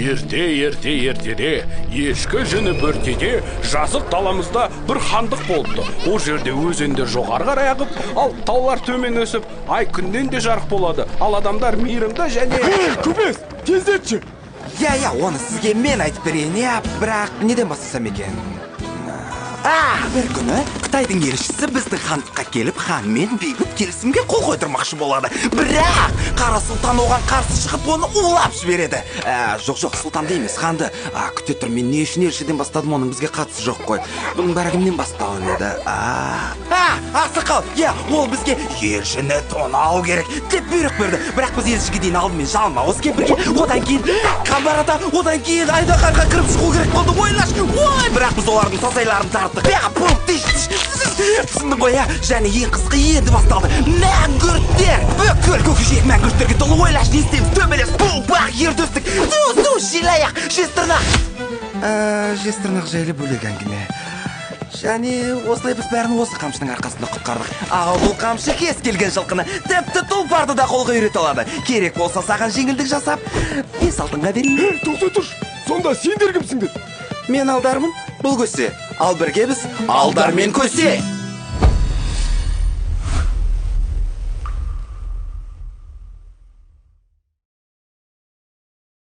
Ертеде ешкі жүні бөртеде жазық даламызда бір хандық болыпты. Ол жерде өзендер жоғары қарай ағып, ал таулар төмен өсіп, ай күннен де жарық болады. Ал адамдар мейірімді және... Көпес, тездетші! Я, оны сізге мен айтып берейін, бірақ неден бастасам екен? Бір күні Қытайдың елшісі біздің хандыққа келіп, ханмен бейбіт келісімге қол қойдырмақшы болады. Бірақ қара сұлтан оған қарсы шығып, оны улап жібереді. Жоқ, сұлтанды емес, ханды. Күте тұр, мен не үшін елшіден бастадым, оның бізге қатысы жоқ қой. Бұның бәрі кімнен басталып еді? Ақсақал, ол бізге елшіні тонау керек деп бұйрық берді. Бірақ біз елшіге дейін алдымен жалмауыз кемпірге, одан кейін қамбарада, одан кейін айдақарға кіріп шығу керек болды. Ойлашы, бірақ біз олардың сазайларын тарттық. Түсіндің ғой, және ең қысқы енді басталды. Мәңгүрттер, бүкіл көкжиек мәңгүрттерге толы. Ойлашы, не істейміз? Төбелес, бақ, ер төстік, желаяқ, жезтырнақ. Жезтырнақ жайлы бөлек әңгіме. Және осылай біз бәрін осы қамшының арқасында құтқардық. Ал бұл қамшы кез келген жылқыны, тіпті тұлпарды да қолға үйрете алады. Керек болса саған жеңілдік жасап, бес алтынға берейін. Тоқтай тұрш, сонда сендер кімсіңдер? Мен алдармын, бұл көсе. Ал бірге біз алдар мен көсе.